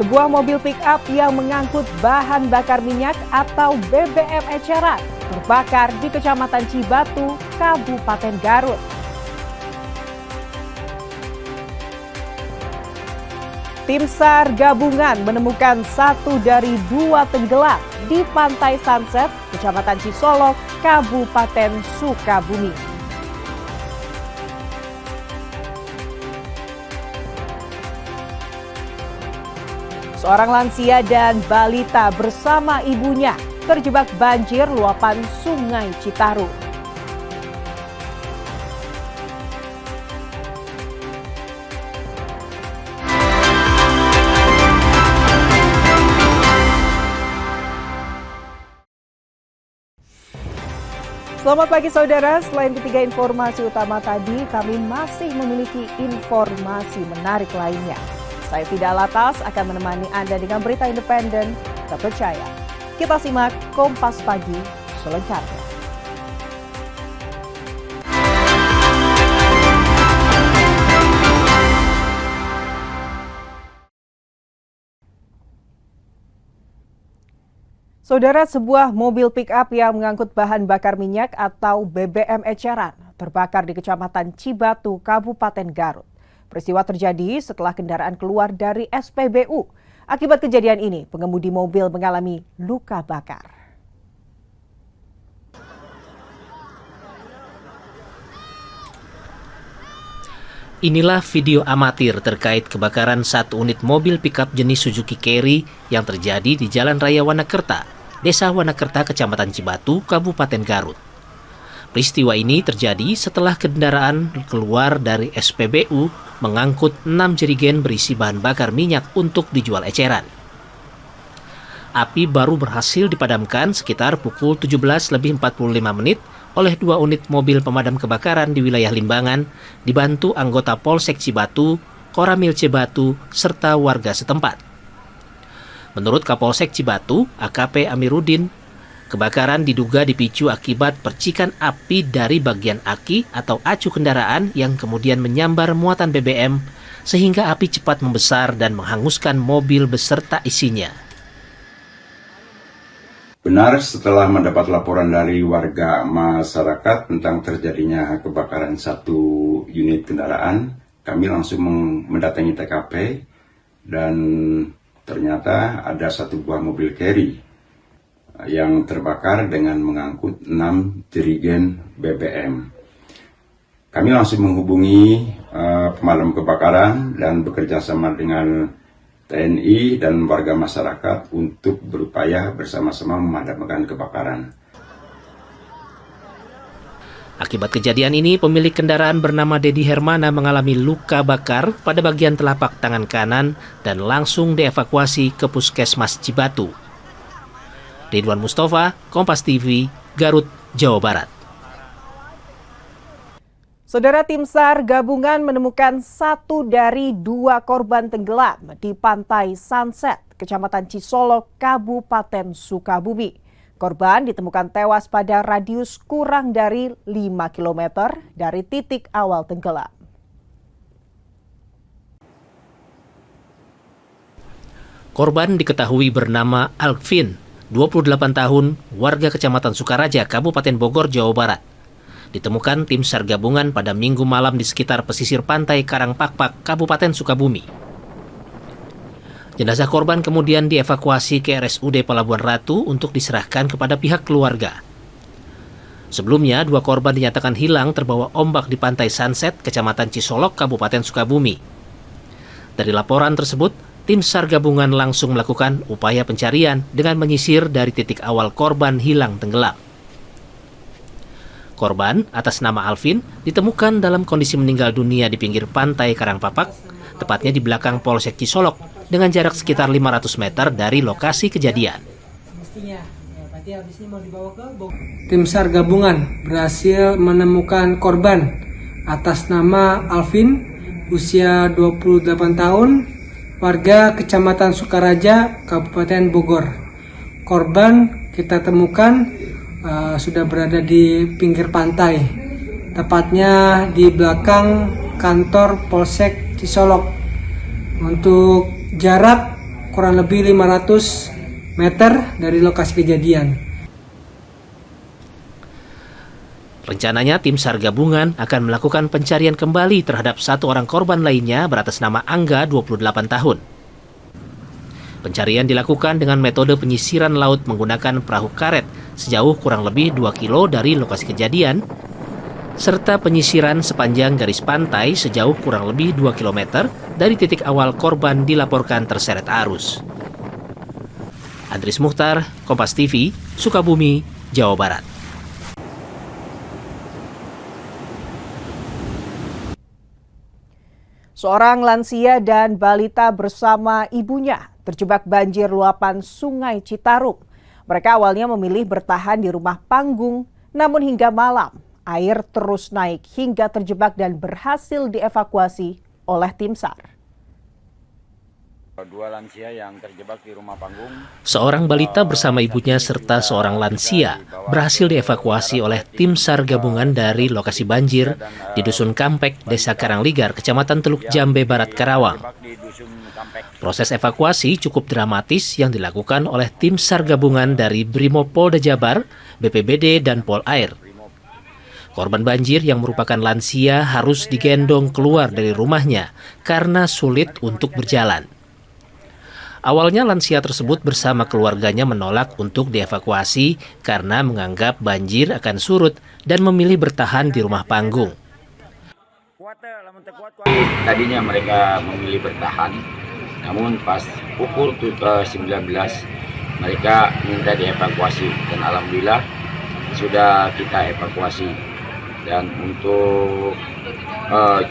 Sebuah mobil pick-up yang mengangkut bahan bakar minyak atau BBM eceran terbakar di Kecamatan Cibatu, Kabupaten Garut. Tim SAR gabungan menemukan satu dari dua tenggelam di Pantai Sunset, Kecamatan Cisolok, Kabupaten Sukabumi. Seorang lansia dan balita bersama ibunya terjebak banjir luapan Sungai Citarum. Selamat pagi saudara, selain ketiga informasi utama tadi, kami masih memiliki informasi menarik lainnya. Saya Fida Alatas akan menemani Anda dengan berita independen, terpercaya. Kita simak Kompas Pagi selengkapnya. Saudara, sebuah mobil pick-up yang mengangkut bahan bakar minyak atau BBM eceran terbakar di Kecamatan Cibatu, Kabupaten Garut. Peristiwa terjadi setelah kendaraan keluar dari SPBU. Akibat kejadian ini, pengemudi mobil mengalami luka bakar. Inilah video amatir terkait kebakaran satu unit mobil pickup jenis Suzuki Carry yang terjadi di Jalan Raya Wanakerta, Desa Wanakerta, Kecamatan Cibatu, Kabupaten Garut. Peristiwa ini terjadi setelah kendaraan keluar dari SPBU mengangkut 6 jerigen berisi bahan bakar minyak untuk dijual eceran. Api baru berhasil dipadamkan sekitar pukul 17.45 oleh 2 unit mobil pemadam kebakaran di wilayah Limbangan, dibantu anggota Polsek Cibatu, Koramil Cibatu, serta warga setempat. Menurut Kapolsek Cibatu, AKP Amiruddin, kebakaran diduga dipicu akibat percikan api dari bagian aki atau acu kendaraan yang kemudian menyambar muatan BBM sehingga api cepat membesar dan menghanguskan mobil beserta isinya. Benar, setelah mendapat laporan dari warga masyarakat tentang terjadinya kebakaran satu unit kendaraan, kami langsung mendatangi TKP dan ternyata ada satu buah mobil carry yang terbakar dengan mengangkut 6 jerigen BBM. Kami langsung menghubungi pemadam kebakaran dan bekerja sama dengan TNI dan warga masyarakat untuk berupaya bersama-sama memadamkan kebakaran. Akibat kejadian ini, pemilik kendaraan bernama Dedi Hermana mengalami luka bakar pada bagian telapak tangan kanan dan langsung dievakuasi ke Puskesmas Cibatu. Ridwan Mustafa, Kompas TV, Garut, Jawa Barat. Saudara, tim SAR gabungan menemukan satu dari dua korban tenggelam di Pantai Sunset, Kecamatan Cisolok, Kabupaten Sukabumi. Korban ditemukan tewas pada radius kurang dari 5 km dari titik awal tenggelam. Korban diketahui bernama Alvin, 28 tahun, warga Kecamatan Sukaraja, Kabupaten Bogor, Jawa Barat. Ditemukan tim SAR gabungan pada Minggu malam di sekitar pesisir pantai Karangpakpak, Kabupaten Sukabumi. Jenazah korban kemudian dievakuasi ke RSUD Pelabuhan Ratu untuk diserahkan kepada pihak keluarga. Sebelumnya, 2 korban dinyatakan hilang terbawa ombak di Pantai Sunset, Kecamatan Cisolok, Kabupaten Sukabumi. Dari laporan tersebut, tim SAR gabungan langsung melakukan upaya pencarian dengan menyisir dari titik awal korban hilang tenggelam. Korban atas nama Alvin ditemukan dalam kondisi meninggal dunia di pinggir pantai Karangpapak, tepatnya di belakang Polsek Cisolok, dengan jarak sekitar 500 meter dari lokasi kejadian. Tim SAR gabungan berhasil menemukan korban atas nama Alvin, usia 28 tahun, warga Kecamatan Sukaraja, Kabupaten Bogor. Korban kita temukan sudah berada di pinggir pantai, tepatnya di belakang kantor Polsek Cisolok. Untuk jarak kurang lebih 500 meter dari lokasi kejadian. Rencananya tim SAR gabungan akan melakukan pencarian kembali terhadap satu orang korban lainnya beratas nama Angga 28 tahun. Pencarian dilakukan dengan metode penyisiran laut menggunakan perahu karet sejauh kurang lebih 2 kilo dari lokasi kejadian, serta penyisiran sepanjang garis pantai sejauh kurang lebih 2 km dari titik awal korban dilaporkan terseret arus. Andris Mukhtar, Kompas TV, Sukabumi, Jawa Barat. Seorang lansia dan balita bersama ibunya terjebak banjir luapan Sungai Citarum. Mereka awalnya memilih bertahan di rumah panggung, namun hingga malam air terus naik hingga terjebak dan berhasil dievakuasi oleh tim SAR. Dua lansia yang terjebak di rumah panggung. Seorang balita bersama ibunya serta seorang lansia berhasil dievakuasi oleh tim SAR gabungan dari lokasi banjir di Dusun Kampek, Desa Karangligar, Kecamatan Teluk Jambe Barat, Karawang. Proses evakuasi cukup dramatis yang dilakukan oleh tim SAR gabungan dari Brimob Polda Jabar, BPBD, dan Polair. Korban banjir yang merupakan lansia harus digendong keluar dari rumahnya karena sulit untuk berjalan. Awalnya lansia tersebut bersama keluarganya menolak untuk dievakuasi karena menganggap banjir akan surut dan memilih bertahan di rumah panggung. Tadinya mereka memilih bertahan, namun pas pukul 19 mereka minta dievakuasi dan alhamdulillah sudah kita evakuasi. Dan untuk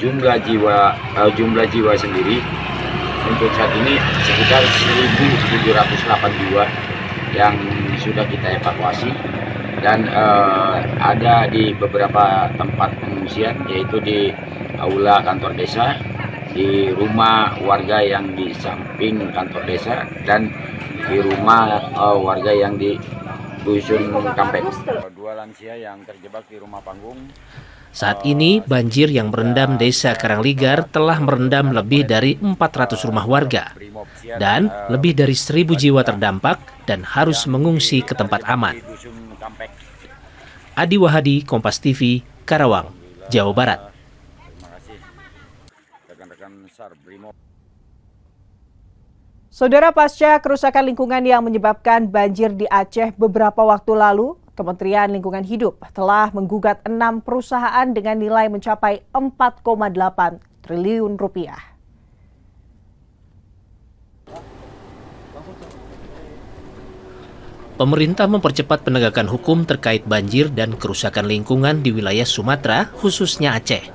jumlah jiwa sendiri untuk saat ini sekitar 1.708 jiwa yang sudah kita evakuasi dan ada di beberapa tempat pengungsian, yaitu di aula kantor desa, di rumah warga yang di samping kantor desa, dan di rumah warga yang di Dusun Kampek. Dua lansia yang terjebak di rumah panggung. Saat ini, banjir yang merendam Desa Karangligar telah merendam lebih dari 400 rumah warga dan lebih dari 1.000 jiwa terdampak dan harus mengungsi ke tempat aman. Adi Wahadi, Kompas TV, Karawang, Jawa Barat. Saudara, pasca kerusakan lingkungan yang menyebabkan banjir di Aceh beberapa waktu lalu, Kementerian Lingkungan Hidup telah menggugat 6 perusahaan dengan nilai mencapai 4,8 triliun rupiah. Pemerintah mempercepat penegakan hukum terkait banjir dan kerusakan lingkungan di wilayah Sumatera, khususnya Aceh.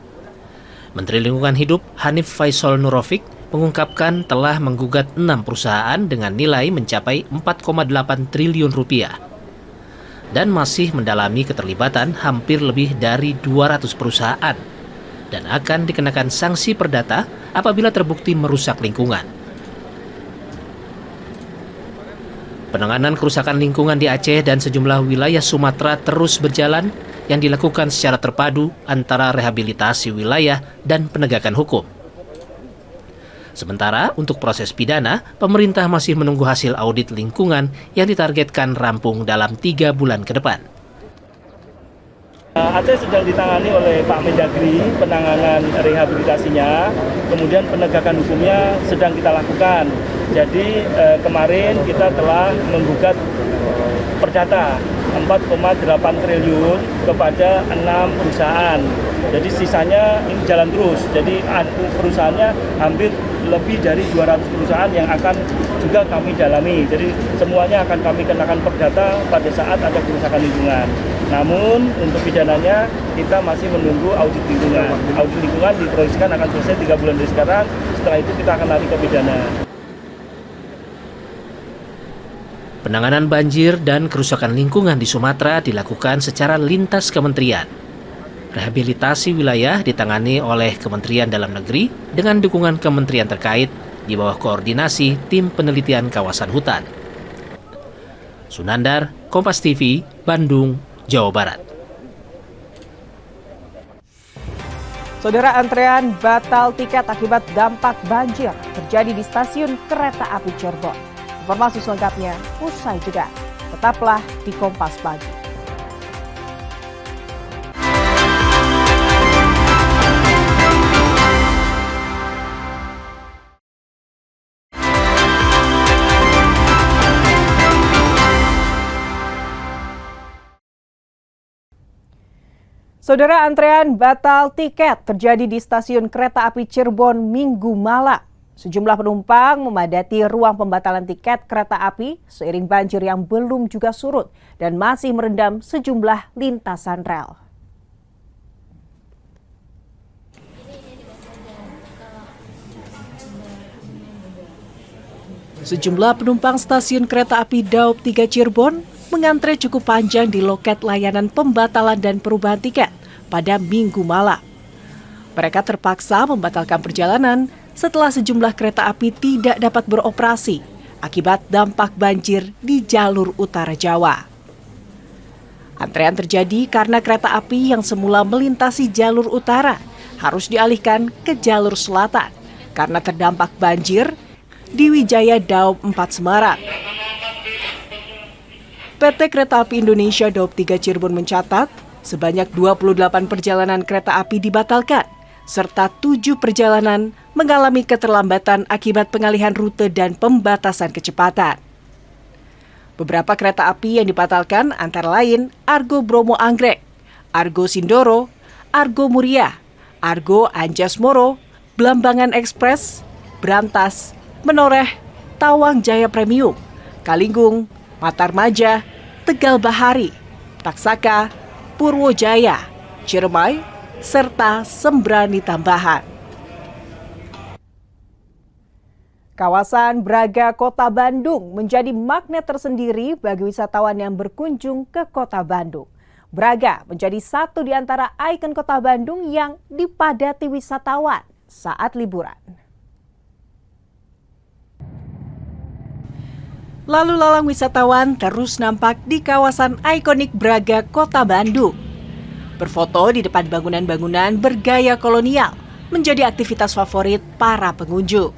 Menteri Lingkungan Hidup Hanif Faisal Nurofik mengungkapkan telah menggugat 6 perusahaan dengan nilai mencapai 4,8 triliun rupiah dan masih mendalami keterlibatan hampir lebih dari 200 perusahaan dan akan dikenakan sanksi perdata apabila terbukti merusak lingkungan. Penanganan kerusakan lingkungan di Aceh dan sejumlah wilayah Sumatera terus berjalan yang dilakukan secara terpadu antara rehabilitasi wilayah dan penegakan hukum. Sementara untuk proses pidana, pemerintah masih menunggu hasil audit lingkungan yang ditargetkan rampung dalam 3 bulan ke depan. Aceh sedang ditangani oleh Pak Mendagri, penanganan rehabilitasinya, kemudian penegakan hukumnya sedang kita lakukan. Jadi kemarin kita telah menggugat perdata 4,8 triliun kepada 6 perusahaan. Jadi sisanya ini jalan terus. Jadi perusahaannya hampir lebih dari 200 perusahaan yang akan juga kami dalami. Jadi semuanya akan kami kenakan perdata pada saat ada kerusakan lingkungan. Namun untuk pidananya kita masih menunggu audit lingkungan. Audit lingkungan diproyeksikan akan selesai 3 bulan dari sekarang. Setelah itu kita akan lari ke pidana. Penanganan banjir dan kerusakan lingkungan di Sumatera dilakukan secara lintas kementerian. Rehabilitasi wilayah ditangani oleh Kementerian Dalam Negeri dengan dukungan kementerian terkait di bawah koordinasi Tim Penelitian Kawasan Hutan. Sunandar, Kompas TV, Bandung, Jawa Barat. Saudara, antrean batal tiket akibat dampak banjir terjadi di stasiun kereta api Cirebon. Informasi selengkapnya usai jeda. Tetaplah di Kompas Pagi. Saudara, antrean batal tiket terjadi di stasiun kereta api Cirebon Minggu malam. Sejumlah penumpang memadati ruang pembatalan tiket kereta api seiring banjir yang belum juga surut dan masih merendam sejumlah lintasan rel. Sejumlah penumpang stasiun kereta api Daop 3 Cirebon mengantre cukup panjang di loket layanan pembatalan dan perubahan tiket pada Minggu malam. Mereka terpaksa membatalkan perjalanan setelah sejumlah kereta api tidak dapat beroperasi akibat dampak banjir di jalur utara Jawa. Antrean terjadi karena kereta api yang semula melintasi jalur utara harus dialihkan ke jalur selatan karena terdampak banjir di Wijaya Daop 4 Semarang. PT Kereta Api Indonesia Daop 3 Cirebon mencatat sebanyak 28 perjalanan kereta api dibatalkan, serta 7 perjalanan mengalami keterlambatan akibat pengalihan rute dan pembatasan kecepatan. Beberapa kereta api yang dibatalkan antara lain Argo Bromo Anggrek, Argo Sindoro, Argo Muria, Argo Anjas Moro, Blambangan Express, Brantas, Menoreh, Tawang Jaya Premium, Kalinggung, Matarmaja, Tegal Bahari, Taksaka, Purwojaya, Ciremai, serta Sembrani Tambahan. Kawasan Braga Kota Bandung menjadi magnet tersendiri bagi wisatawan yang berkunjung ke Kota Bandung. Braga menjadi satu di antara ikon Kota Bandung yang dipadati wisatawan saat liburan. Lalu lalang wisatawan terus nampak di kawasan ikonik Braga Kota Bandung. Berfoto di depan bangunan-bangunan bergaya kolonial menjadi aktivitas favorit para pengunjung.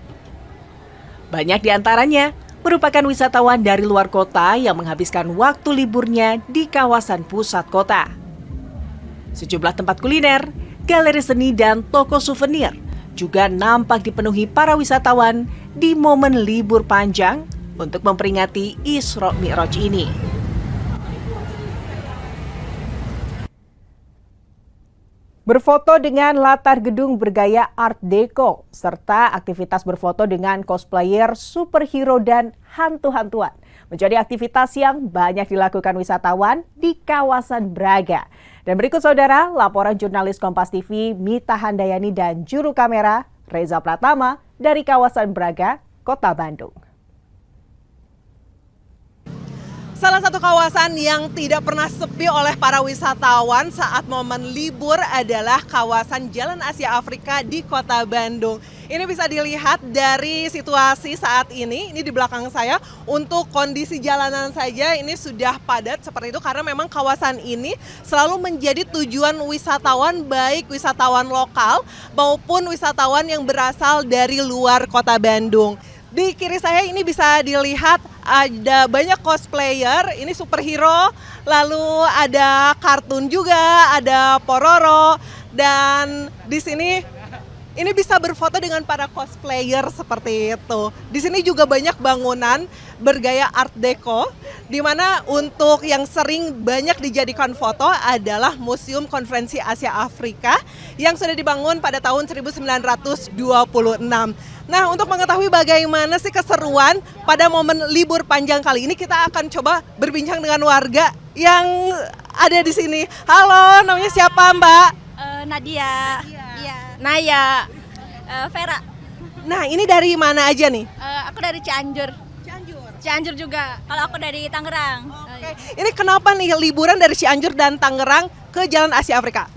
Banyak di antaranya merupakan wisatawan dari luar kota yang menghabiskan waktu liburnya di kawasan pusat kota. Sejumlah tempat kuliner, galeri seni, dan toko souvenir juga nampak dipenuhi para wisatawan di momen libur panjang untuk memperingati Isra Mi'raj ini. Berfoto dengan latar gedung bergaya Art Deco, serta aktivitas berfoto dengan cosplayer, superhero, dan hantu-hantuan menjadi aktivitas yang banyak dilakukan wisatawan di kawasan Braga. Dan berikut saudara, laporan jurnalis Kompas TV Mita Handayani dan juru kamera Reza Pratama dari kawasan Braga, Kota Bandung. Salah satu kawasan yang tidak pernah sepi oleh para wisatawan saat momen libur adalah kawasan Jalan Asia Afrika di Kota Bandung. Ini bisa dilihat dari situasi saat ini di belakang saya. Untuk kondisi jalanan saja ini sudah padat seperti itu karena memang kawasan ini selalu menjadi tujuan wisatawan, baik wisatawan lokal maupun wisatawan yang berasal dari luar Kota Bandung. Di kiri saya ini bisa dilihat ada banyak cosplayer, ini superhero, lalu ada kartun juga, ada Pororo, dan di sini ini bisa berfoto dengan para cosplayer seperti itu. Di sini juga banyak bangunan bergaya Art Deco, di mana untuk yang sering banyak dijadikan foto adalah Museum Konferensi Asia Afrika yang sudah dibangun pada tahun 1926. Nah, untuk mengetahui bagaimana sih keseruan pada momen libur panjang kali ini, kita akan coba berbincang dengan warga yang ada di sini. Halo, namanya siapa, Mbak? Nadia. Iya. Naya. Vera. Nah, ini dari mana aja nih? Aku dari Cianjur. Cianjur juga. Kalau aku dari Tangerang. Oke. Ini kenapa nih liburan dari Cianjur dan Tangerang ke Jalan Asia Afrika?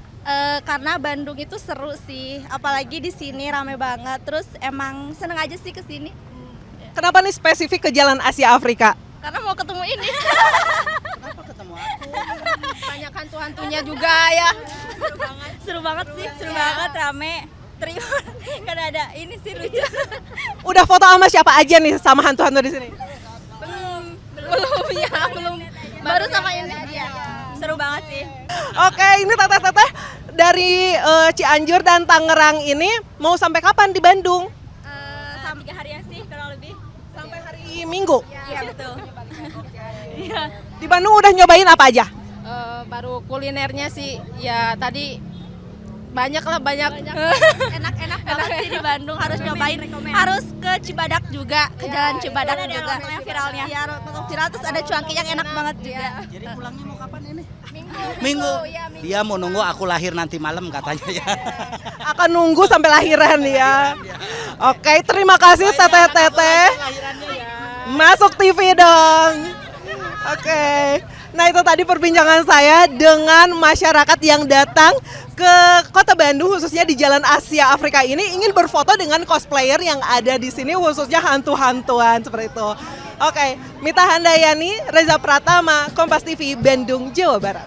Karena Bandung itu seru sih, apalagi di sini rame banget. Terus emang seneng aja sih ke sini. Kenapa nih spesifik ke Jalan Asia Afrika? Karena mau ketemu ini. Kenapa ketemu aku? banyak hantu-hantunya juga ya. Seru banget sih, seru banget, rame. Terima, kan ada ini sih lucu. Udah foto sama siapa aja nih sama hantu-hantu di sini? Belum. Baru sama ini aja. Seru banget sih. Oke, ini teteh-teteh dari Cianjur dan Tangerang ini mau sampai kapan di Bandung? Sampai 3 harian sih kurang lebih. Sampai hari Minggu. Iya betul. Di Bandung udah nyobain apa aja? Baru kulinernya sih, ya tadi banyak. Enak-enak banget sih di Bandung, harus nyobain. Harus ke Cibadak juga, ke Jalan Cibadak juga. Yang viralnya. Iya, viral terus ada cuanki yang enak banget juga. Jadi pulangnya mau kapan ini? Minggu. Dia mau nunggu aku lahir nanti malam katanya ya. Akan nunggu sampai lahiran ya. Oke, terima kasih teteh-teteh. Masuk TV dong. Oke. Nah, itu tadi perbincangan saya dengan masyarakat yang datang ke Kota Bandung, khususnya di Jalan Asia Afrika ini, ingin berfoto dengan cosplayer yang ada di sini, khususnya hantu-hantuan seperti itu. Oke, Mita Handayani, Reza Pratama, Kompas TV, Bandung, Jawa Barat.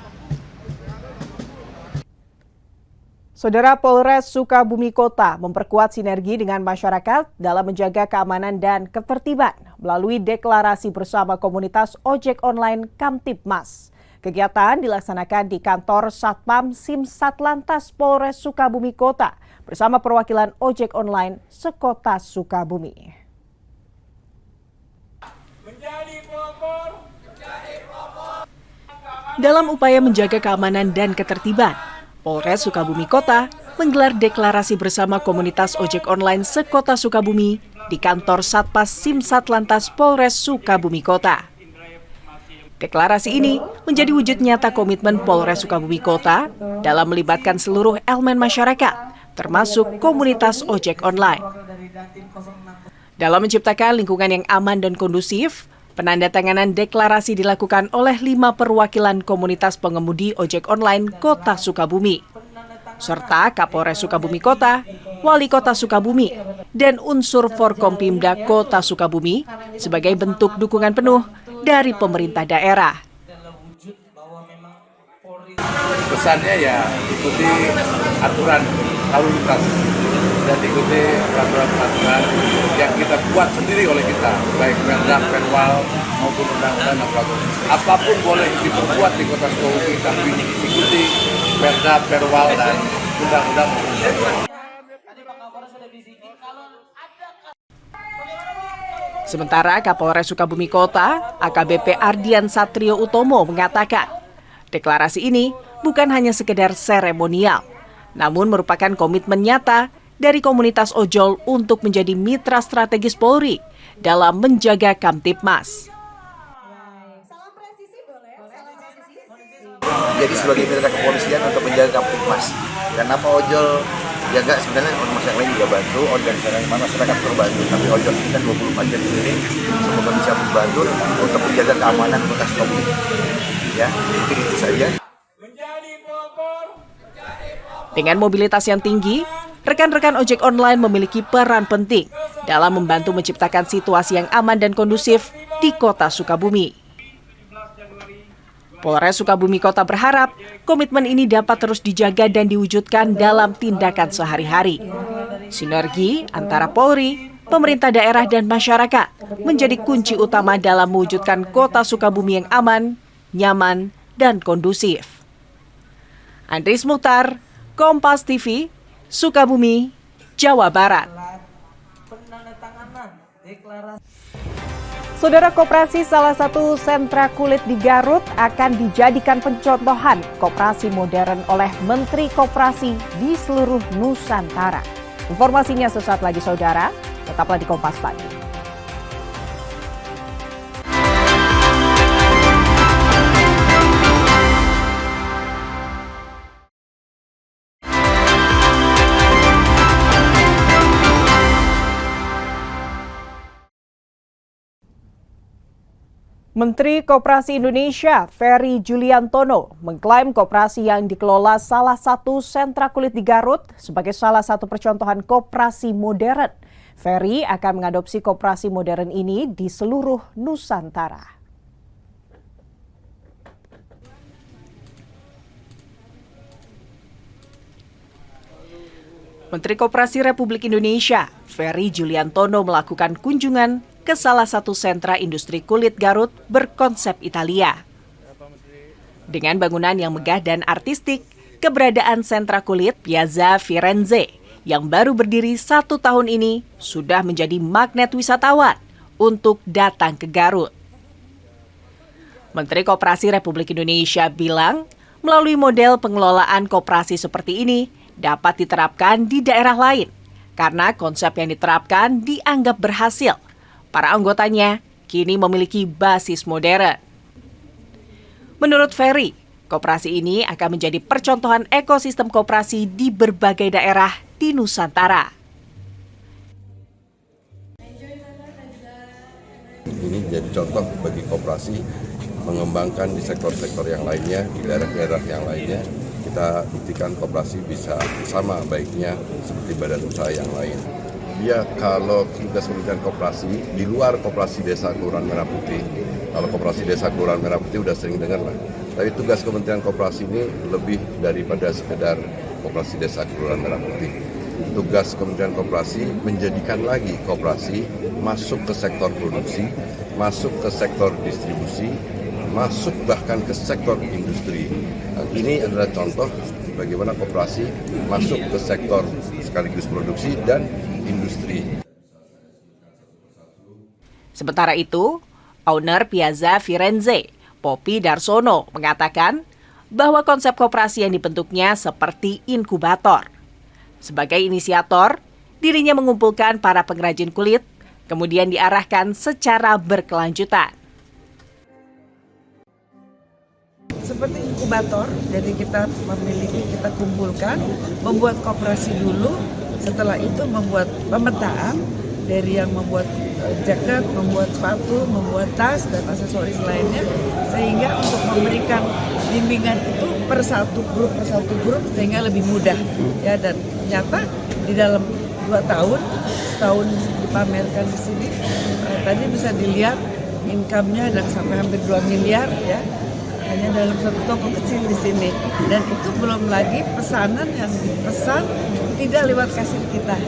Saudara, Polres Sukabumi Kota memperkuat sinergi dengan masyarakat dalam menjaga keamanan dan ketertiban melalui deklarasi bersama komunitas ojek online Kamtibmas. Kegiatan dilaksanakan di kantor Satpam Simsatlantas Polres Sukabumi Kota bersama perwakilan ojek online sekota Sukabumi. Dalam upaya menjaga keamanan dan ketertiban, Polres Sukabumi Kota menggelar deklarasi bersama komunitas ojek online sekota Sukabumi di kantor Satpas Simsatlantas Polres Sukabumi Kota. Deklarasi ini menjadi wujud nyata komitmen Polres Sukabumi Kota dalam melibatkan seluruh elemen masyarakat, termasuk komunitas ojek online. Dalam menciptakan lingkungan yang aman dan kondusif, penandatanganan deklarasi dilakukan oleh 5 perwakilan komunitas pengemudi ojek online Kota Sukabumi, serta Kapolres Sukabumi Kota, Wali Kota Sukabumi, dan unsur Forkompimda Kota Sukabumi sebagai bentuk dukungan penuh dari pemerintah daerah. Pesannya ya ikuti aturan lalu lintas dan ikuti peraturan-peraturan yang kita buat sendiri oleh kita, baik Perda, Perwal maupun undang-undang dan peraturan. Apapun boleh diperbuat di Kota Sukabumi, tapi ikuti Perda, Perwal dan undang-undang. Sementara Kapolres Sukabumi Kota, AKBP Ardian Satrio Utomo mengatakan, deklarasi ini bukan hanya sekedar seremonial, namun merupakan komitmen nyata dari komunitas ojol untuk menjadi mitra strategis Polri dalam menjaga Kamtibmas. Jadi sebagai mitra kepolisian untuk menjaga Kamtibmas. Karena apa ojol ya enggak, sebenarnya ormas yang lain juga bantu, organisasi masyarakat terbantu, tapi ojol kita 24 jam ini semoga bisa membantu untuk menjaga keamanan Kota Sukabumi. Ya, mungkin itu saja. Dengan mobilitas yang tinggi, rekan-rekan ojek online memiliki peran penting dalam membantu menciptakan situasi yang aman dan kondusif di Kota Sukabumi. Polres Sukabumi Kota berharap komitmen ini dapat terus dijaga dan diwujudkan dalam tindakan sehari-hari. Sinergi antara Polri, pemerintah daerah, dan masyarakat menjadi kunci utama dalam mewujudkan Kota Sukabumi yang aman, nyaman, dan kondusif. Andris Mukhtar, Kompas TV, Sukabumi, Jawa Barat. Saudara, koperasi salah satu sentra kulit di Garut akan dijadikan pencontohan koperasi modern oleh Menteri Koperasi di seluruh Nusantara. Informasinya sesaat lagi, saudara. Tetaplah di Kompas Pagi. Menteri Koperasi Indonesia, Ferry Juliantono, mengklaim koperasi yang dikelola salah satu sentra kulit di Garut sebagai salah satu percontohan koperasi modern. Ferry akan mengadopsi koperasi modern ini di seluruh Nusantara. Menteri Koperasi Republik Indonesia, Ferry Juliantono melakukan kunjungan ke salah satu sentra industri kulit Garut berkonsep Italia. Dengan bangunan yang megah dan artistik, keberadaan sentra kulit Piazza Firenze yang baru berdiri 1 tahun ini sudah menjadi magnet wisatawan untuk datang ke Garut. Menteri Koperasi Republik Indonesia bilang, melalui model pengelolaan koperasi seperti ini dapat diterapkan di daerah lain karena konsep yang diterapkan dianggap berhasil. Para anggotanya kini memiliki basis modern. Menurut Ferry, koperasi ini akan menjadi percontohan ekosistem koperasi di berbagai daerah di Nusantara. Ini jadi contoh bagi koperasi mengembangkan di sektor-sektor yang lainnya, di daerah-daerah yang lainnya. Kita buktikan koperasi bisa sama baiknya seperti badan usaha yang lain. Ya, kalau tugas Kementerian Koperasi di luar Koperasi Desa Kelurahan Merah Putih, kalau Koperasi Desa Kelurahan Merah Putih udah sering dengar lah. Tapi tugas Kementerian Koperasi ini lebih daripada sekedar Koperasi Desa Kelurahan Merah Putih. Tugas Kementerian Koperasi menjadikan lagi koperasi masuk ke sektor produksi, masuk ke sektor distribusi, masuk bahkan ke sektor industri. Ini adalah contoh bagaimana koperasi masuk ke sektor sekaligus produksi dan industri. Sementara itu, owner Piazza Firenze, Poppy Darsono, mengatakan bahwa konsep koperasi yang dibentuknya seperti inkubator. Sebagai inisiator, dirinya mengumpulkan para pengrajin kulit, kemudian diarahkan secara berkelanjutan. Seperti inkubator, jadi kita kumpulkan, membuat koperasi dulu, setelah itu membuat pemetaan dari yang membuat jaket, membuat sepatu, membuat tas, dan aksesoris lainnya, sehingga untuk memberikan bimbingan itu per satu grup sehingga lebih mudah. Ya, dan ternyata di dalam 2 tahun, setahun dipamerkan di sini, tadi bisa dilihat income-nya dan sampai hampir 2 miliar ya. Hanya dalam satu toko kecil di sini, dan itu belum lagi pesanan yang dipesan tidak lewat kasir kita,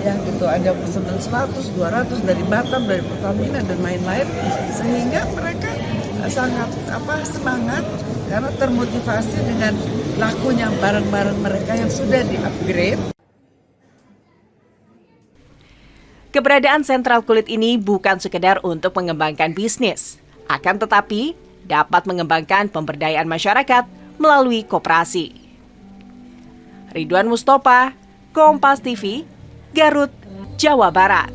ya gitu, ada pesanan 100, 200 dari Batam, dari Pertamina dan lain-lain, sehingga mereka sangat semangat karena termotivasi dengan lakunya barang-barang mereka yang sudah di-upgrade. Keberadaan sentral kulit ini bukan sekedar untuk mengembangkan bisnis, akan tetapi dapat mengembangkan pemberdayaan masyarakat melalui koperasi. Ridwan Mustopa, Kompas TV, Garut, Jawa Barat.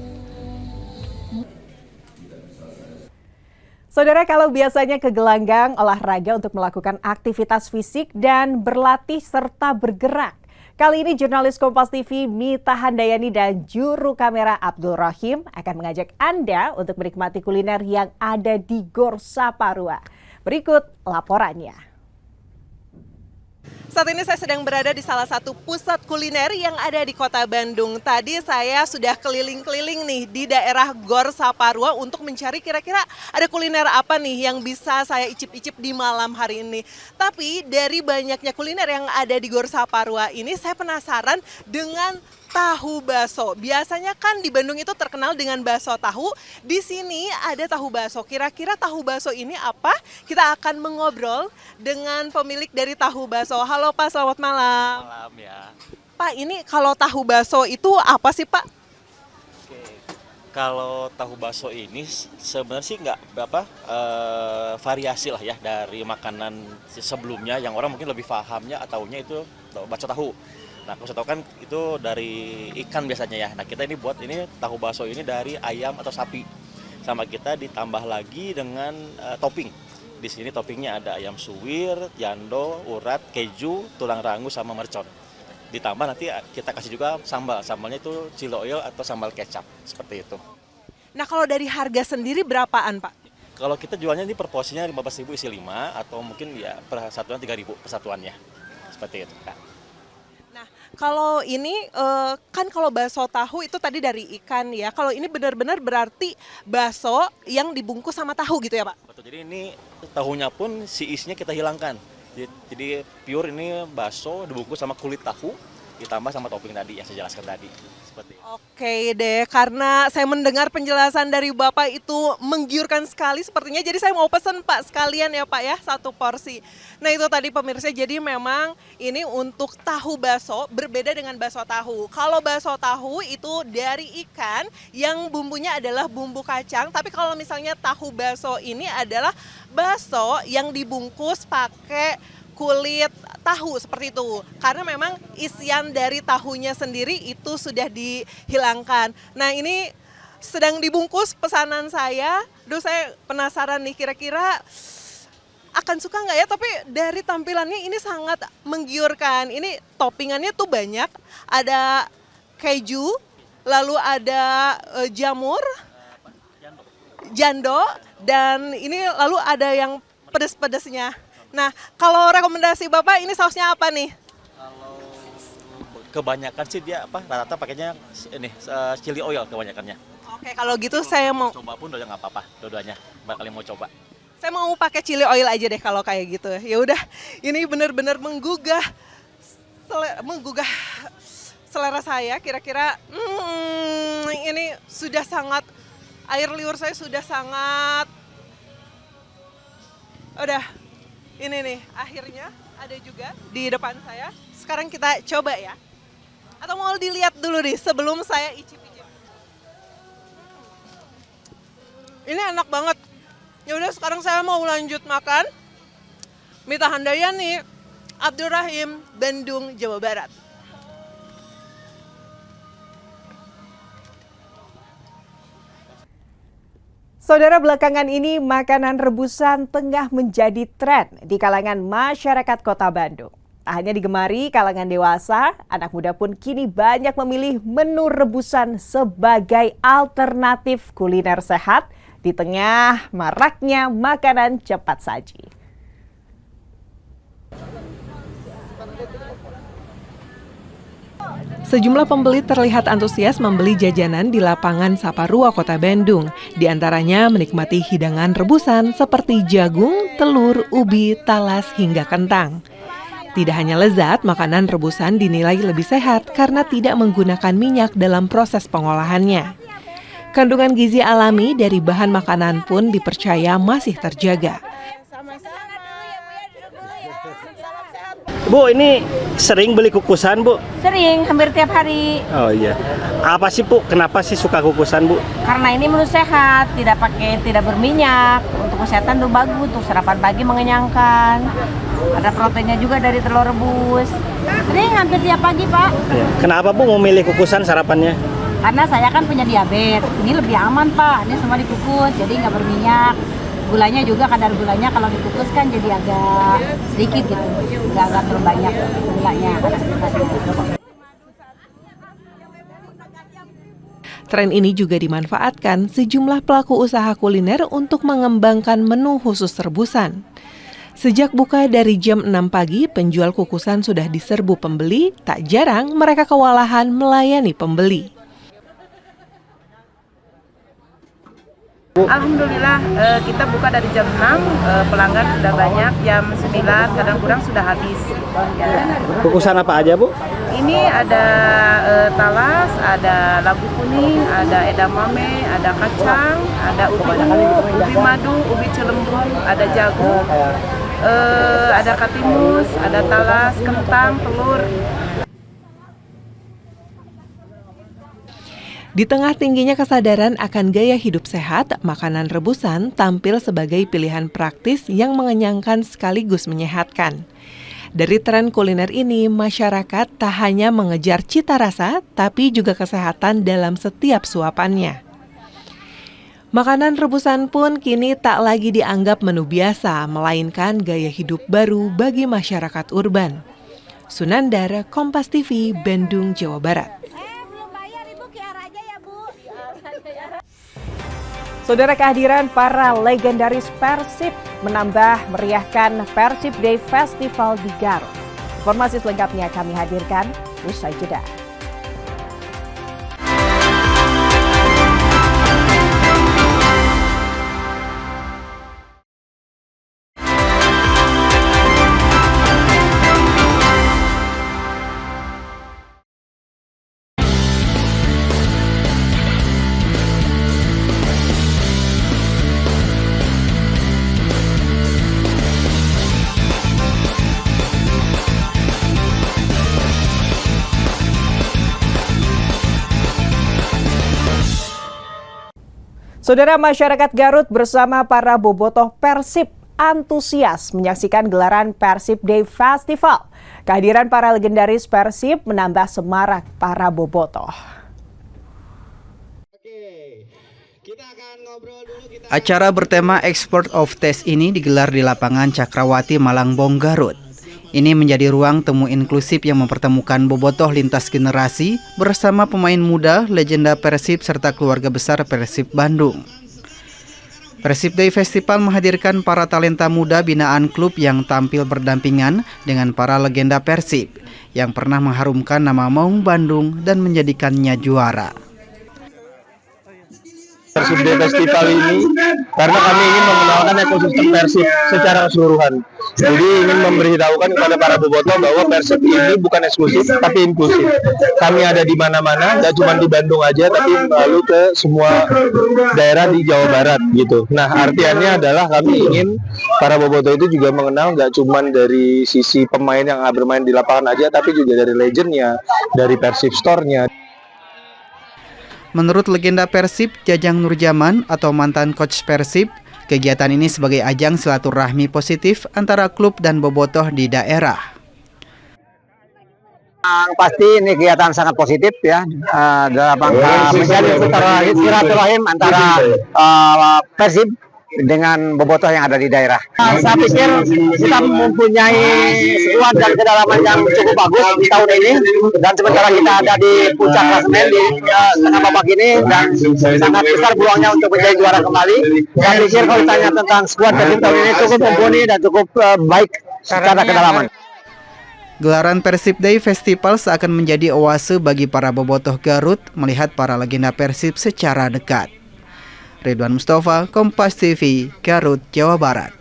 Saudara, kalau biasanya ke gelanggang olahraga untuk melakukan aktivitas fisik dan berlatih serta bergerak, kali ini jurnalis Kompas TV Mita Handayani dan juru kamera Abdul Rahim akan mengajak Anda untuk menikmati kuliner yang ada di Gor Saparua. Berikut laporannya. Saat ini saya sedang berada di salah satu pusat kuliner yang ada di Kota Bandung. Tadi saya sudah keliling-keliling nih di daerah Gor Saparua untuk mencari kira-kira ada kuliner apa nih yang bisa saya icip-icip di malam hari ini. Tapi dari banyaknya kuliner yang ada di Gor Saparua ini, saya penasaran dengan tahu baso. Biasanya kan di Bandung itu terkenal dengan baso tahu. Di sini ada tahu baso. Kira-kira tahu baso ini apa? Kita akan mengobrol dengan pemilik dari tahu baso. Halo Pak, selamat malam. Malam ya. Pak, ini kalau tahu baso itu apa sih Pak? Oke. Kalau tahu baso ini sebenarnya sih nggak variasi lah ya dari makanan sebelumnya yang orang mungkin lebih pahamnya ataunya itu baso tahu. Nah, aku tahu kan itu dari ikan biasanya ya. Nah, kita ini buat ini tahu bakso ini dari ayam atau sapi. Sama kita ditambah lagi dengan topping. Di sini toppingnya ada ayam suwir, jando, urat, keju, tulang rangu sama mercon. Ditambah nanti kita kasih juga sambal. Sambalnya itu ciloil atau sambal kecap, seperti itu. Nah, kalau dari harga sendiri berapaan, Pak? Kalau kita jualnya ini per porsinya 15.000 isi 5 atau mungkin ya per satuan 3.000 per satuannya. Seperti itu, Kak. Kalau ini kan kalau bakso tahu itu tadi dari ikan ya. Kalau ini benar-benar berarti bakso yang dibungkus sama tahu gitu ya Pak? Betul, jadi ini tahunya pun si isinya kita hilangkan. Jadi pure ini bakso dibungkus sama kulit tahu. ditambah sama topping tadi yang saya jelaskan tadi. Seperti itu. Oke deh, karena saya mendengar penjelasan dari Bapak itu menggiurkan sekali sepertinya. Jadi saya mau pesan Pak sekalian ya Pak ya, 1 porsi. Nah itu tadi pemirsa, jadi memang ini untuk tahu bakso berbeda dengan bakso tahu. Kalau bakso tahu itu dari ikan yang bumbunya adalah bumbu kacang. Tapi kalau misalnya tahu bakso ini adalah bakso yang dibungkus pakai kulit tahu seperti itu. Karena memang isian dari tahunya sendiri itu sudah dihilangkan. Nah ini sedang dibungkus pesanan saya. Duh saya penasaran nih kira-kira akan suka nggak ya? Tapi dari tampilannya ini sangat menggiurkan. Ini toppingannya tuh banyak. Ada keju, lalu ada jamur, jando, dan ini lalu ada yang pedas-pedasnya. Nah, kalau rekomendasi Bapak ini sausnya apa nih? Kalau kebanyakan sih dia rata-rata pakainya ini chili oil kebanyakannya. Oke, kalau gitu saya mau coba pun udah nggak apa-apa, dua-duanya. Bakal mau coba. Saya mau pakai chili oil aja deh kalau kayak gitu. Ya udah, ini benar-benar menggugah selera saya. Kira-kira ini sudah sangat, air liur saya sudah sangat. Udah. Ini nih, akhirnya ada juga di depan saya. Sekarang kita coba ya. Atau mau dilihat dulu nih sebelum saya icip-icip. Ini enak banget. Ya udah sekarang saya mau lanjut makan. Mita Handayani, Abdurrahim, Bandung, Jawa Barat. Saudara, belakangan ini makanan rebusan tengah menjadi tren di kalangan masyarakat Kota Bandung. Tak hanya digemari kalangan dewasa, anak muda pun kini banyak memilih menu rebusan sebagai alternatif kuliner sehat di tengah maraknya makanan cepat saji. Sejumlah pembeli terlihat antusias membeli jajanan di lapangan Saparua, Kota Bandung. Di antaranya menikmati hidangan rebusan seperti jagung, telur, ubi, talas, hingga kentang. Tidak hanya lezat, makanan rebusan dinilai lebih sehat karena tidak menggunakan minyak dalam proses pengolahannya. Kandungan gizi alami dari bahan makanan pun dipercaya masih terjaga. Bu, ini sering beli kukusan, Bu? Sering, hampir tiap hari. Oh iya. Apa sih, Bu? Kenapa sih suka kukusan, Bu? Karena ini menu sehat, tidak berminyak. Untuk kesehatan tuh bagus, untuk sarapan pagi mengenyangkan. Ada proteinnya juga dari telur rebus. Sering, hampir tiap pagi, Pak. Ya. Kenapa, Bu, memilih kukusan sarapannya? Karena saya kan punya diabetes. Ini lebih aman, Pak. Ini semua dikukus, jadi nggak berminyak. Gulanya juga, kadar gulanya kalau dikukus kan jadi agak sedikit gitu, nggak terlalu banyak gulanya. Tren ini juga dimanfaatkan sejumlah pelaku usaha kuliner untuk mengembangkan menu khusus rebusan. Sejak buka dari jam 6 pagi, penjual kukusan sudah diserbu pembeli, tak jarang mereka kewalahan melayani pembeli. Alhamdulillah kita buka dari jam 6, pelanggan sudah banyak, jam 9 kadang kurang sudah habis. Kukusan apa aja, Bu? Ini ada talas, ada labu kuning, ada edamame, ada kacang, ada ubi ungu, ubi madu, ubi celembung, ada jagung, ada katimus, ada talas, kentang, telur. Di tengah tingginya kesadaran akan gaya hidup sehat, makanan rebusan tampil sebagai pilihan praktis yang mengenyangkan sekaligus menyehatkan. Dari tren kuliner ini, masyarakat tak hanya mengejar cita rasa, tapi juga kesehatan dalam setiap suapannya. Makanan rebusan pun kini tak lagi dianggap menu biasa, melainkan gaya hidup baru bagi masyarakat urban. Sunandar, Kompas TV, Bandung, Jawa Barat. Saudara, kehadiran para legendaris Persib menambah meriahkan Persib Day Festival di Garut. Informasi selengkapnya kami hadirkan usai jeda. Saudara, masyarakat Garut bersama para bobotoh Persib antusias menyaksikan gelaran Persib Day Festival. Kehadiran para legendaris Persib menambah semarak para bobotoh. Acara bertema Export of Taste ini digelar di lapangan Cakrawati, Malangbong, Garut. Ini menjadi ruang temu inklusif yang mempertemukan bobotoh lintas generasi bersama pemain muda, legenda Persib serta keluarga besar Persib Bandung. Persib Day Festival menghadirkan para talenta muda binaan klub yang tampil berdampingan dengan para legenda Persib yang pernah mengharumkan nama Maung Bandung dan menjadikannya juara. Persib Day Festival ini karena kami ingin mengenalkan ekosistem Persib secara keseluruhan. Jadi ingin memberitahukan kepada para bobotoh bahwa Persib ini bukan eksklusif tapi inklusif. Kami ada di mana-mana, nggak cuma di Bandung aja, tapi lalu ke semua daerah di Jawa Barat gitu. Nah, artiannya adalah kami ingin para bobotoh itu juga mengenal nggak cuma dari sisi pemain yang bermain di lapangan aja, tapi juga dari legendnya, dari Persib Store-nya. Menurut legenda Persib, Jajang Nurjaman atau mantan coach Persib, kegiatan ini sebagai ajang silaturahmi positif antara klub dan bobotoh di daerah. Pasti ini kegiatan sangat positif ya, dalam rangka menjadi silaturahim antara Persib dengan bobotoh yang ada di daerah. Saya pikir kita mempunyai skuad dan kedalaman yang cukup bagus di tahun ini, dan sementara kita ada di puncak klasemen di tengah babak ini dan sangat besar peluangnya untuk menjadi juara kembali. Saya pikir kalau ditanya tentang skuad Persib tahun ini cukup mumpuni dan cukup baik secara kedalaman. Gelaran Persib Day Festival seakan menjadi oase bagi para bobotoh Garut melihat para legenda Persib secara dekat. Ridwan Mustafa, Kompas TV, Garut, Jawa Barat.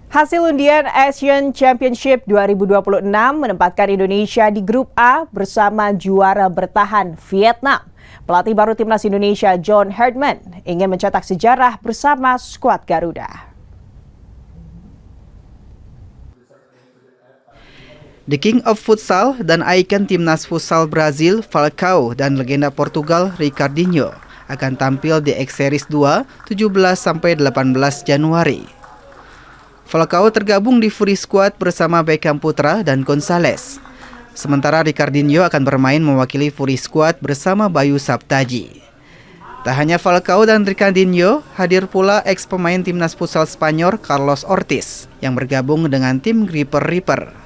Hasil undian Asian Championship 2026 menempatkan Indonesia di grup A bersama juara bertahan Vietnam. Pelatih baru timnas Indonesia John Herdman ingin mencetak sejarah bersama skuad Garuda. The King of Futsal dan ikon timnas futsal Brazil Falcao dan legenda Portugal Ricardinho akan tampil di X-Series 2 17-18 Januari. Falcao tergabung di Fury Squad bersama Beckham Putra dan Gonzalez. Sementara Ricardinho akan bermain mewakili Fury Squad bersama Bayu Saptaji. Tak hanya Falcao dan Ricardinho, hadir pula ex-pemain timnas futsal Spanyol Carlos Ortiz yang bergabung dengan tim Gripper Reaper.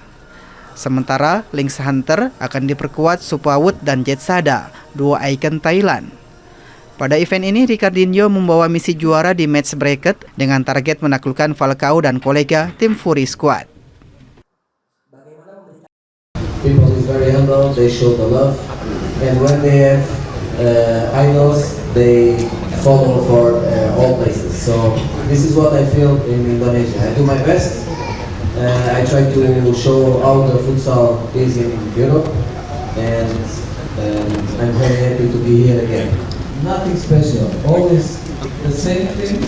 Sementara Lynx Hunter akan diperkuat Supawut dan Jetsada, dua ikon Thailand. Pada event ini, Ricardinho membawa misi juara di match bracket dengan target menaklukkan Falcao dan kolega tim Fury Squad. People is very humble, they show the love, and when they have idols, they follow for all places. So this is what I feel in Indonesia. I do my best. I try to show how the futsal is in Europe, and I'm very happy to be here again. Nothing special, always the same thing,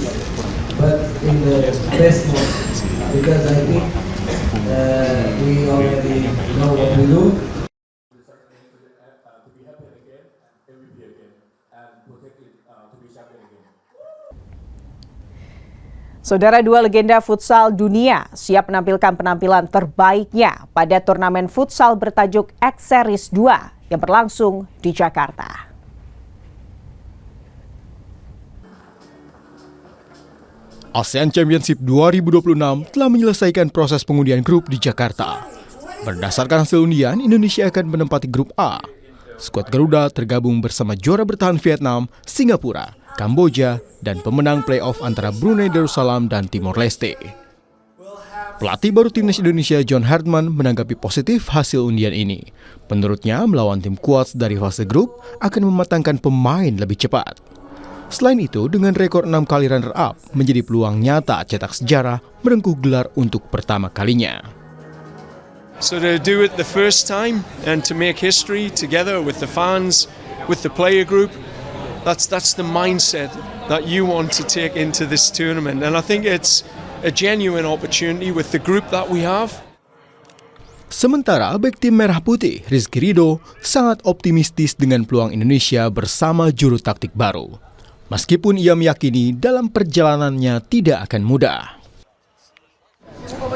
but in the best moment, because I think we already know what we do. Saudara, dua legenda futsal dunia siap menampilkan penampilan terbaiknya pada turnamen futsal bertajuk X-Series 2 yang berlangsung di Jakarta. ASEAN Championship 2026 telah menyelesaikan proses pengundian grup di Jakarta. Berdasarkan hasil undian, Indonesia akan menempati grup A. Skuad Garuda tergabung bersama juara bertahan Vietnam, Singapura, Kamboja, dan pemenang playoff antara Brunei Darussalam dan Timor Leste. Pelatih baru timnas Indonesia John Herdman menanggapi positif hasil undian ini. Menurutnya, melawan tim kuat dari fase grup akan mematangkan pemain lebih cepat. Selain itu, dengan rekor 6 kali runner-up, menjadi peluang nyata cetak sejarah merengkuh gelar untuk pertama kalinya. So to do it the first time and to make history together with the fans, with the player group, that's the mindset that you want to take into this tournament. And I think it's a genuine opportunity with the group that we have. Sementara bek tim Merah Putih, Rizky Ridho, sangat optimistis dengan peluang Indonesia bersama juru taktik baru. Meskipun ia meyakini dalam perjalanannya tidak akan mudah.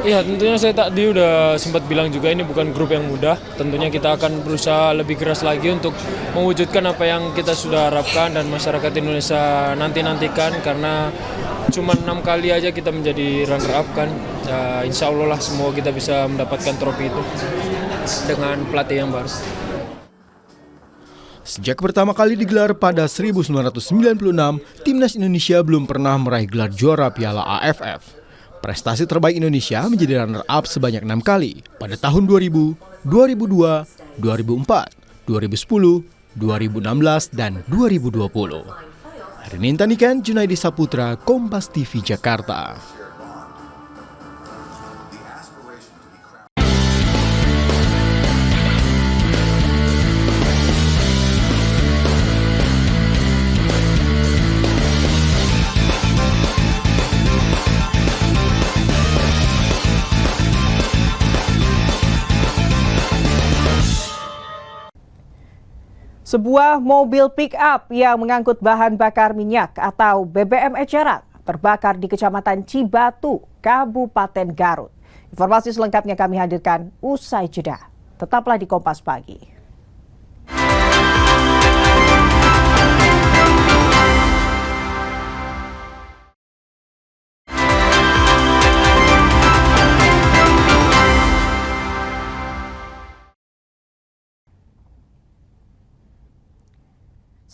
Iya, tentunya saya tadi udah sempat bilang juga ini bukan grup yang mudah. Tentunya kita akan berusaha lebih keras lagi untuk mewujudkan apa yang kita sudah harapkan dan masyarakat Indonesia nanti-nantikan, karena cuma 6 kali aja kita menjadi runner up kan. Ya, insya Allah lah semua kita bisa mendapatkan trofi itu dengan pelatih yang baru. Sejak pertama kali digelar pada 1996, Timnas Indonesia belum pernah meraih gelar juara Piala AFF. Prestasi terbaik Indonesia menjadi runner-up sebanyak 6 kali pada tahun 2000, 2002, 2004, 2010, 2016, dan 2020. Renin Tanikan, Junaidi Saputra, Kompas TV Jakarta. Sebuah mobil pick-up yang mengangkut bahan bakar minyak atau BBM eceran terbakar di Kecamatan Cibatu, Kabupaten Garut. Informasi selengkapnya kami hadirkan usai jeda. Tetaplah di Kompas Pagi.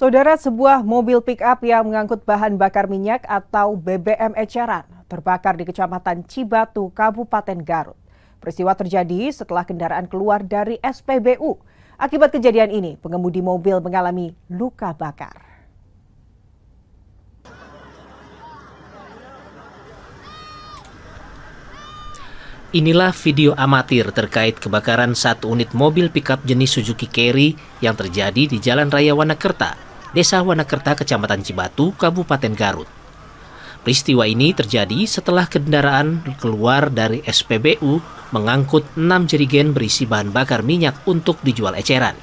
Saudara, sebuah mobil pick-up yang mengangkut bahan bakar minyak atau BBM eceran terbakar di Kecamatan Cibatu, Kabupaten Garut. Peristiwa terjadi setelah kendaraan keluar dari SPBU. Akibat kejadian ini, pengemudi mobil mengalami luka bakar. Inilah video amatir terkait kebakaran satu unit mobil pickup jenis Suzuki Carry yang terjadi di Jalan Raya Wanakerta, Desa Wanakerta, Kecamatan Cibatu, Kabupaten Garut. Peristiwa ini terjadi setelah kendaraan keluar dari SPBU mengangkut 6 jerigen berisi bahan bakar minyak untuk dijual eceran.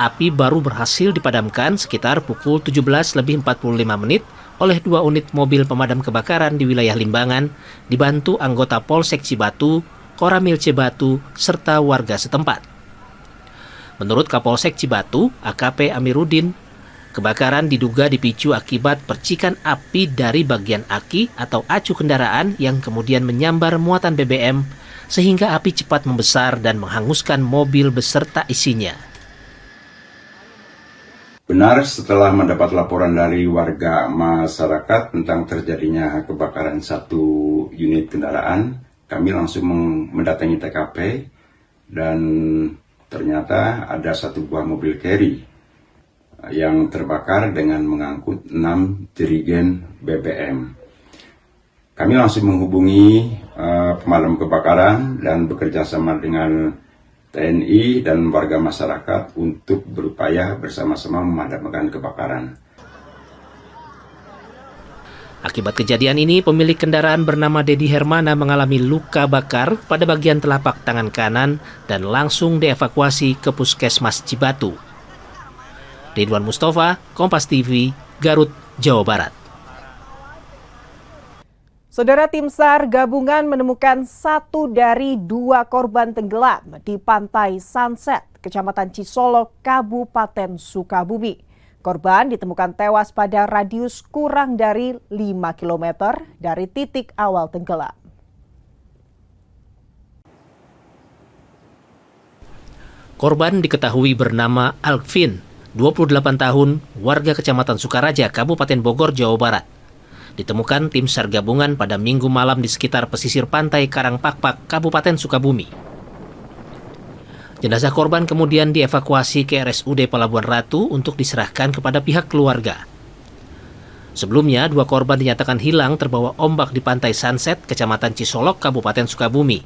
Api baru berhasil dipadamkan sekitar pukul 17.45 oleh 2 unit mobil pemadam kebakaran di wilayah Limbangan, dibantu anggota Polsek Cibatu, Koramil Cibatu, serta warga setempat. Menurut Kapolsek Cibatu, AKP Amiruddin, kebakaran diduga dipicu akibat percikan api dari bagian aki atau acu kendaraan yang kemudian menyambar muatan BBM sehingga api cepat membesar dan menghanguskan mobil beserta isinya. Benar, setelah mendapat laporan dari warga masyarakat tentang terjadinya kebakaran satu unit kendaraan, kami langsung mendatangi TKP dan ternyata ada satu buah mobil carry yang terbakar dengan mengangkut 6 jerigen BBM. Kami langsung menghubungi pemadam kebakaran dan bekerja sama dengan TNI dan warga masyarakat untuk berupaya bersama-sama memadamkan kebakaran. Akibat kejadian ini, pemilik kendaraan bernama Dedi Hermana mengalami luka bakar pada bagian telapak tangan kanan dan langsung dievakuasi ke Puskesmas Cibatu. Ridwan Mustafa, Kompas TV, Garut, Jawa Barat. Saudara, tim SAR gabungan menemukan 1 dari 2 korban tenggelam di pantai Sunset, Kecamatan Cisolok, Kabupaten Sukabumi. Korban ditemukan tewas pada radius kurang dari 5 km dari titik awal tenggelam. Korban diketahui bernama Alvin, 28 tahun, warga Kecamatan Sukaraja, Kabupaten Bogor, Jawa Barat. Ditemukan tim SAR gabungan pada Minggu malam di sekitar pesisir pantai Karangpakpak, Kabupaten Sukabumi. Jenazah korban kemudian dievakuasi ke RSUD Pelabuhan Ratu untuk diserahkan kepada pihak keluarga. Sebelumnya, 2 korban dinyatakan hilang terbawa ombak di pantai Sunset, Kecamatan Cisolok, Kabupaten Sukabumi.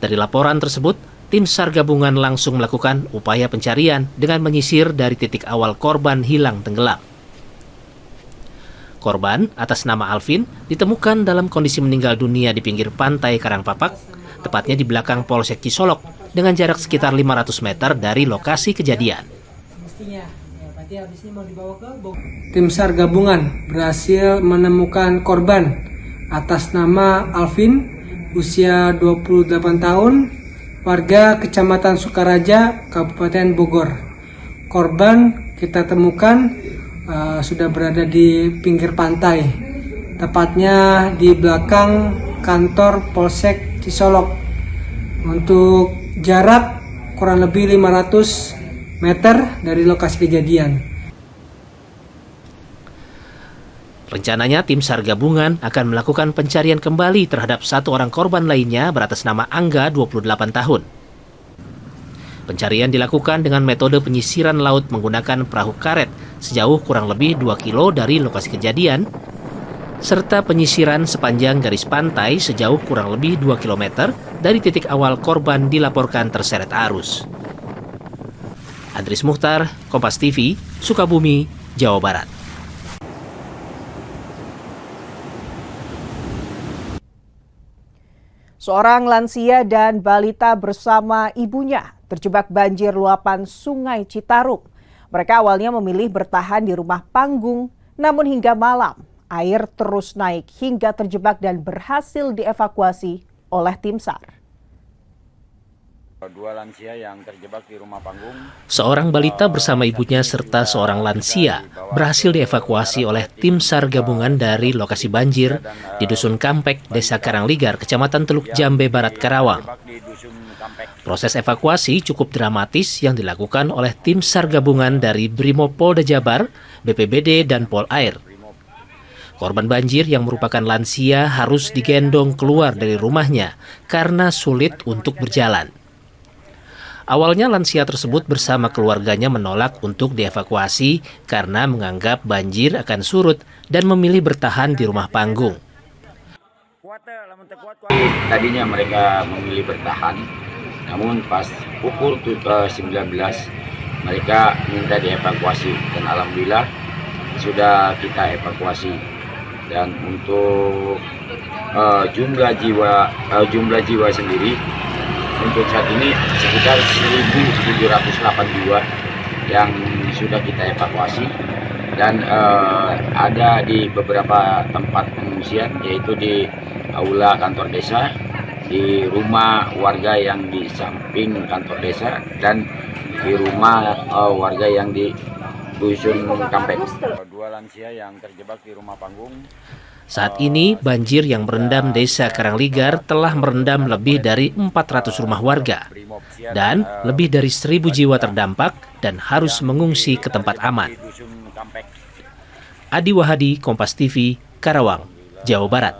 Dari laporan tersebut, tim SAR gabungan langsung melakukan upaya pencarian dengan menyisir dari titik awal korban hilang tenggelam. Korban atas nama Alvin ditemukan dalam kondisi meninggal dunia di pinggir pantai Karangpapak tepatnya di belakang Polsek Cisolok, dengan jarak sekitar 500 meter dari lokasi kejadian. Tim SAR gabungan berhasil menemukan korban atas nama Alvin, usia 28 tahun, warga Kecamatan Sukaraja, Kabupaten Bogor. Korban kita temukan sudah berada di pinggir pantai, tepatnya di belakang kantor Polsek Cisolok. Untuk jarak kurang lebih 500 meter dari lokasi kejadian. Rencananya tim SAR gabungan akan melakukan pencarian kembali terhadap satu orang korban lainnya beratas nama Angga, 28 tahun. Pencarian dilakukan dengan metode penyisiran laut menggunakan perahu karet sejauh kurang lebih 2 kilo dari lokasi kejadian, serta penyisiran sepanjang garis pantai sejauh kurang lebih 2 km dari titik awal korban dilaporkan terseret arus. Andris Mukhtar, Kompas TV, Sukabumi, Jawa Barat. Seorang lansia dan balita bersama ibunya terjebak banjir luapan Sungai Citarum. Mereka awalnya memilih bertahan di rumah panggung, namun hingga malam air terus naik hingga terjebak dan berhasil dievakuasi oleh tim SAR. Dua lansia yang terjebak di rumah panggung. Seorang balita bersama ibunya serta seorang lansia berhasil dievakuasi oleh tim SAR gabungan dari lokasi banjir di Dusun Kampek, Desa Karangligar, Kecamatan Teluk Jambe Barat, Karawang. Proses evakuasi cukup dramatis yang dilakukan oleh tim SAR gabungan dari Brimob Polda Jabar, BPBD, dan Polair. Korban banjir yang merupakan lansia harus digendong keluar dari rumahnya karena sulit untuk berjalan. Awalnya lansia tersebut bersama keluarganya menolak untuk dievakuasi karena menganggap banjir akan surut dan memilih bertahan di rumah panggung. Tadinya mereka memilih bertahan, namun pas pukul 19 mereka minta dievakuasi dan alhamdulillah sudah kita evakuasi. Dan untuk jumlah jiwa sendiri untuk saat ini sekitar 1.782 yang sudah kita evakuasi dan ada di beberapa tempat pengungsian, yaitu di aula kantor desa, di rumah warga yang di samping kantor desa, dan di rumah warga yang di Dusun Kampek. Dua lansia yang terjebak di rumah panggung. Saat ini, banjir yang merendam Desa Karangligar telah merendam lebih dari 400 rumah warga dan lebih dari 1.000 jiwa terdampak dan harus mengungsi ke tempat aman. Adi Wahadi, Kompas TV, Karawang, Jawa Barat.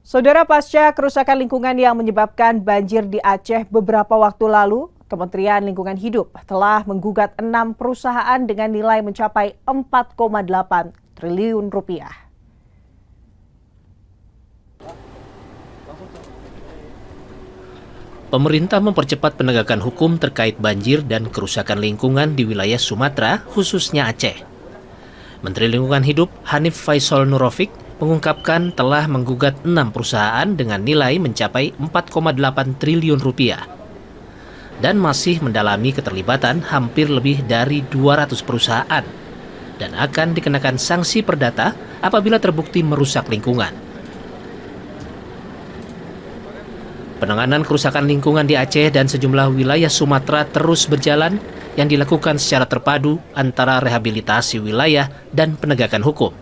Saudara, pasca kerusakan lingkungan yang menyebabkan banjir di Aceh beberapa waktu lalu, Kementerian Lingkungan Hidup telah menggugat 6 perusahaan dengan nilai mencapai 4,8 triliun rupiah. Pemerintah mempercepat penegakan hukum terkait banjir dan kerusakan lingkungan di wilayah Sumatera, khususnya Aceh. Menteri Lingkungan Hidup Hanif Faisal Nurofik mengungkapkan telah menggugat 6 perusahaan dengan nilai mencapai 4,8 triliun rupiah dan masih mendalami keterlibatan hampir lebih dari 200 perusahaan dan akan dikenakan sanksi perdata apabila terbukti merusak lingkungan. Penanganan kerusakan lingkungan di Aceh dan sejumlah wilayah Sumatera terus berjalan yang dilakukan secara terpadu antara rehabilitasi wilayah dan penegakan hukum.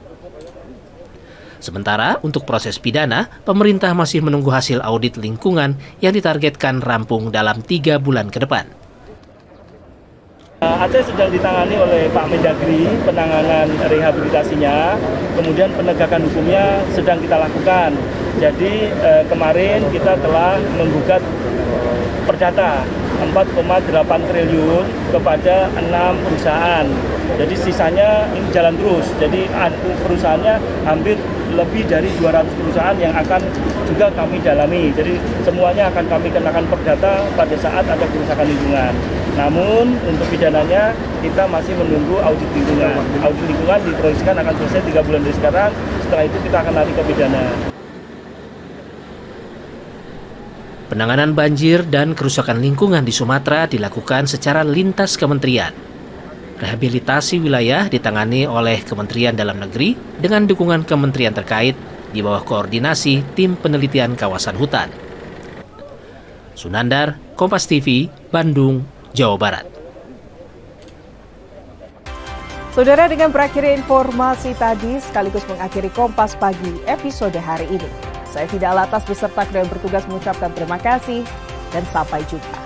Sementara untuk proses pidana, pemerintah masih menunggu hasil audit lingkungan yang ditargetkan rampung dalam 3 bulan ke depan. Aceh sedang ditangani oleh Pak Mendagri, penanganan rehabilitasinya, kemudian penegakan hukumnya sedang kita lakukan. Jadi kemarin kita telah menggugat perdata 4,8 triliun kepada 6 perusahaan. Jadi sisanya ini jalan terus. Jadi perusahaannya hampir lebih dari 200 perusahaan yang akan juga kami dalami. Jadi semuanya akan kami kenakan perdata pada saat ada kerusakan lingkungan. Namun untuk pidananya kita masih menunggu audit lingkungan. Audit lingkungan diproyeksikan akan selesai 3 bulan dari sekarang. Setelah itu kita akan lari ke pidana. Penanganan banjir dan kerusakan lingkungan di Sumatera dilakukan secara lintas kementerian. Rehabilitasi wilayah ditangani oleh Kementerian Dalam Negeri dengan dukungan kementerian terkait di bawah koordinasi Tim Penelitian Kawasan Hutan. Sunandar, Kompas TV, Bandung, Jawa Barat. Saudara, dengan berakhirnya informasi tadi sekaligus mengakhiri Kompas Pagi episode hari ini. Saya Fida Alatas beserta kru yang bertugas mengucapkan terima kasih dan sampai jumpa.